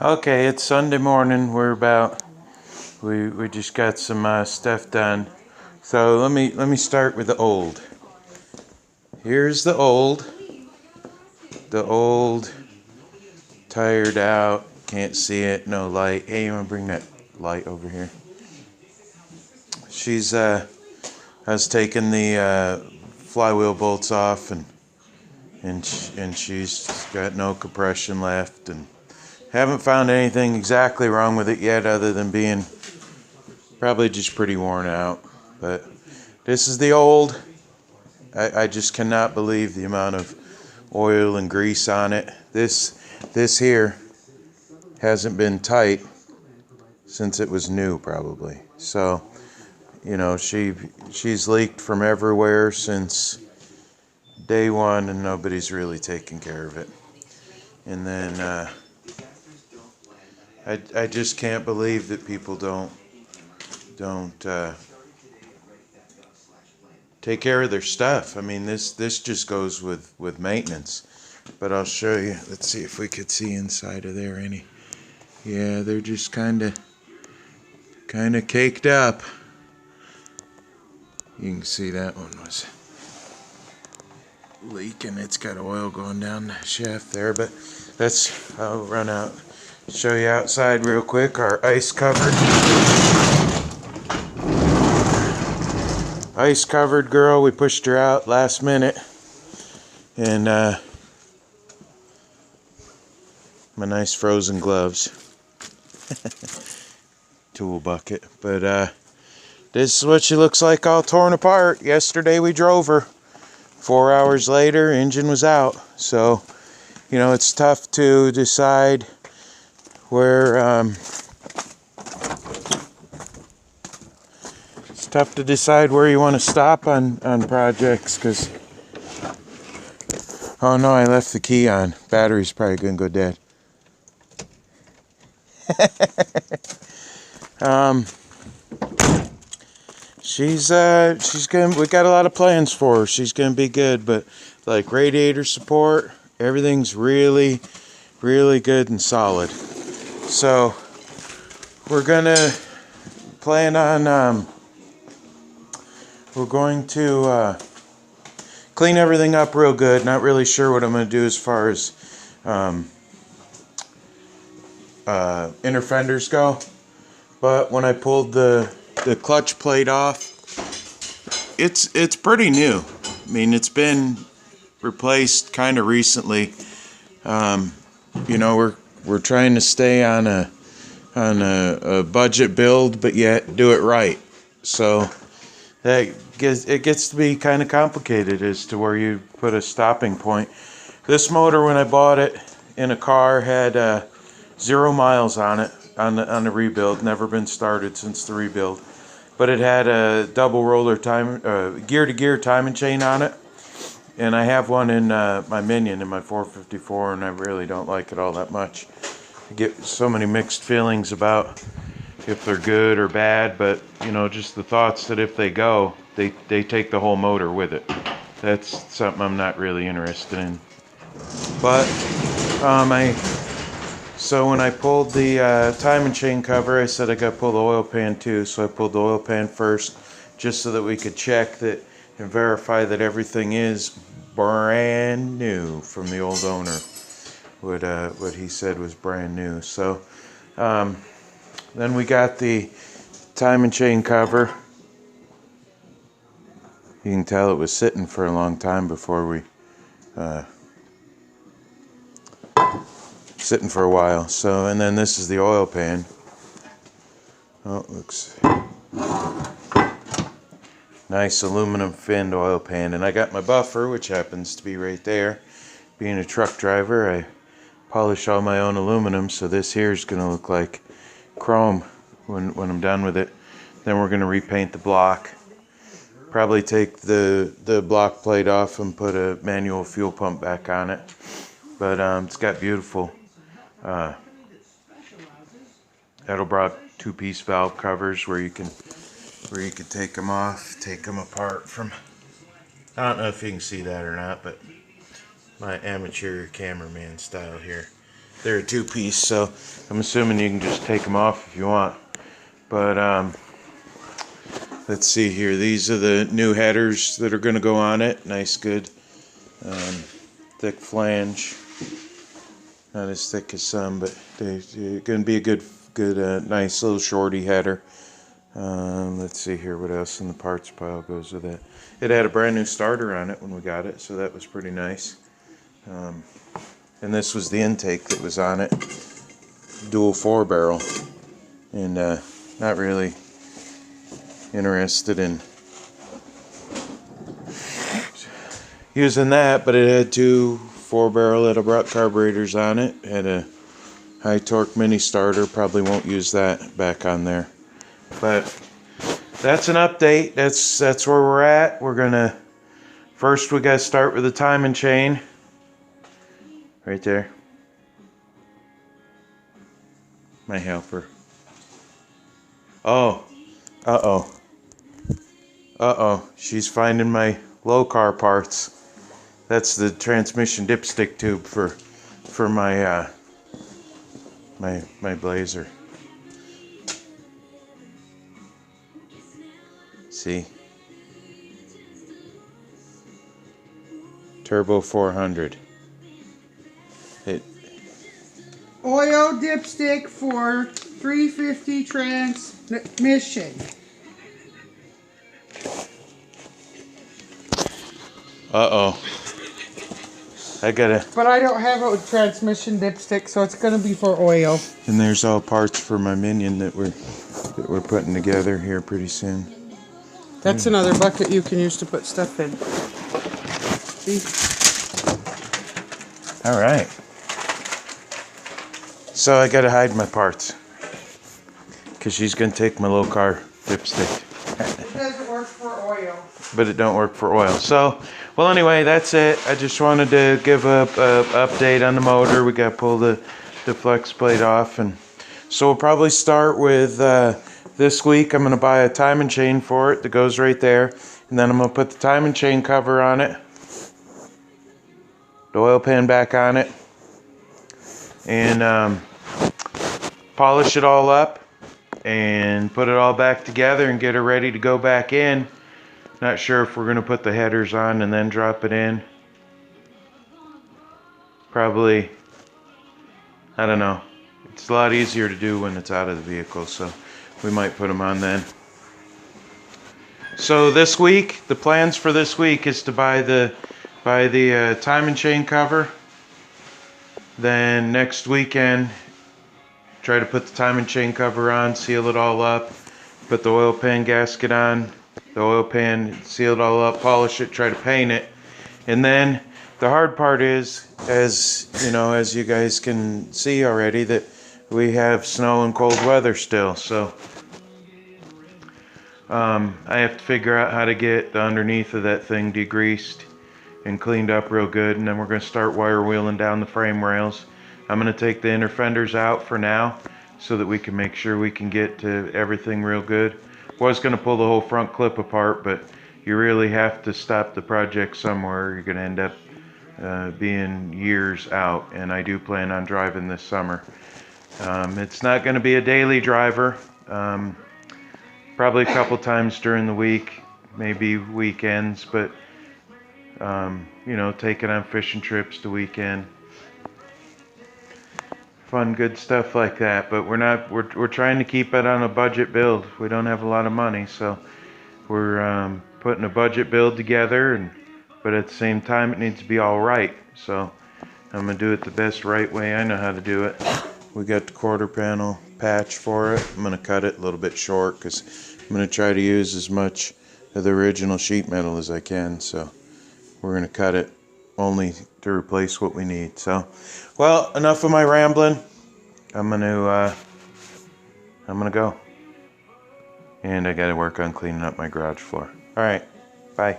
Okay, it's Sunday morning. We just got some stuff done. So let me start with the old. Here's the old, tired out, can't see it, no light. Hey, you wanna bring that light over here? She's has taken the flywheel bolts off and she's got no compression left and haven't found anything exactly wrong with it yet other than being probably just pretty worn out. But this is the old. I just cannot believe the amount of oil and grease on it. This here hasn't been tight since it was new probably. So, you know, she's leaked from everywhere since day one and nobody's really taken care of it. And then I just can't believe that people don't take care of their stuff. I mean, this just goes with maintenance. But I'll show you. Let's see if we could see inside of there any. Yeah, they're just kind of caked up. You can see that one was leaking. It's got oil going down the shaft there, but I'll run out. Show you outside real quick. Our ice covered girl. We pushed her out last minute, and my nice frozen gloves, tool bucket. But this is what she looks like, all torn apart. Yesterday we drove her. 4 hours later, engine was out. So, you know, it's tough to decide where you want to stop on projects, because oh no, I left the key on. Battery's probably gonna go dead. She's gonna, we got a lot of plans for her. She's gonna be good, but like radiator support, everything's really good and solid. So we're gonna plan on we're going to clean everything up real good. Not really sure what I'm gonna do as far as inner fenders go, but when I pulled the clutch plate off, it's pretty new. I mean, it's been replaced kind of recently. You know, we're trying to stay on a budget build, but yet do it right. So it gets to be kind of complicated as to where you put a stopping point. This motor, when I bought it in a car, had 0 miles on it on the rebuild. Never been started since the rebuild. But it had a double roller gear-to-gear timing chain on it. And I have one in my Minion, in my 454, and I really don't like it all that much. I get so many mixed feelings about if they're good or bad, but you know, just the thoughts that if they go, they take the whole motor with it. That's something I'm not really interested in. But so when I pulled the timing chain cover, I said I got to pull the oil pan too. So I pulled the oil pan first, just so that we could check that and verify that everything is brand new from the old owner. What he said was brand new. So then we got the timing chain cover. You can tell it was sitting for a long time before we sitting for a while. So, and then this is the oil pan. Oh, it looks nice aluminum finned oil pan. And I got my buffer, which happens to be right there. Being a truck driver, I polish all my own aluminum, so this here is going to look like chrome when I'm done with it. Then we're going to repaint the block. Probably take the block plate off and put a manual fuel pump back on it. But it's got beautiful Edelbrock 2-piece valve covers where you can take them off, take them apart from. I don't know if you can see that or not, but my amateur cameraman style here. they're a two-piece, so I'm assuming you can just take them off if you want. But let's see here. These are the new headers that are going to go on it. Nice, good, thick flange. Not as thick as some, but they're going to be a good, nice little shorty header. Let's see here. What else in the parts pile goes with it? It had a brand new starter on it when we got it, so that was pretty nice. And this was the intake that was on it, dual 4-barrel, and not really interested in using that, but it had two 4-barrel Edelbrock carburetors on it. It had a high torque mini starter. Probably won't use that back on there, but that's an update. That's where we're at. We're gonna first we gotta start with the timing chain. Right there. My helper. Oh. Uh-oh. Uh-oh. She's finding my low car parts. That's the transmission dipstick tube for my my Blazer. See? Turbo 400. Oil dipstick for 350 transmission. Uh-oh. I gotta... But I don't have a transmission dipstick, so it's gonna be for oil. And there's all parts for my Minion that we're putting together here pretty soon. That's another bucket you can use to put stuff in. See? All right. So I gotta hide my parts because she's gonna take my low car dipstick. It doesn't work for oil. But it don't work for oil. So, well, anyway, that's it. I just wanted to give a update on the motor. We got to pull the flex plate off, and so we'll probably start with this week. I'm going to buy a timing chain for it that goes right there, and then I'm going to put the timing chain cover on it, the oil pan back on it, and polish it all up and put it all back together and get her ready to go back in. Not sure if we're going to put the headers on and then drop it in. Probably, I don't know. It's a lot easier to do when it's out of the vehicle, so we might put them on then. So this week, the plans for this week is to buy the timing chain cover. Then next weekend, try to put the timing chain cover on, seal it all up, put the oil pan gasket on, the oil pan, seal it all up, polish it, try to paint it. And then the hard part is, as you know, as you guys can see already, that we have snow and cold weather still. So I have to figure out how to get the underneath of that thing degreased and cleaned up real good, and then we're going to start wire wheeling down the frame rails. I'm going to take the inner fenders out for now so that we can make sure we can get to everything real good. Was going to pull the whole front clip apart, but you really have to stop the project somewhere. You're going to end up being years out, and I do plan on driving this summer. It's not going to be a daily driver, probably a couple times during the week, maybe weekends, but you know, take it on fishing trips the weekend. Fun, good stuff like that. But we're trying to keep it on a budget build. We don't have a lot of money, so we're putting a budget build together, but at the same time it needs to be all right. So I'm gonna do it the best right way I know how to do it. We got the quarter panel patch for it. I'm gonna cut it a little bit short because I'm gonna try to use as much of the original sheet metal as I can. So we're gonna cut it only to replace what we need. So, well, enough of my rambling. I'm gonna go, and I gotta work on cleaning up my garage floor. All right, bye.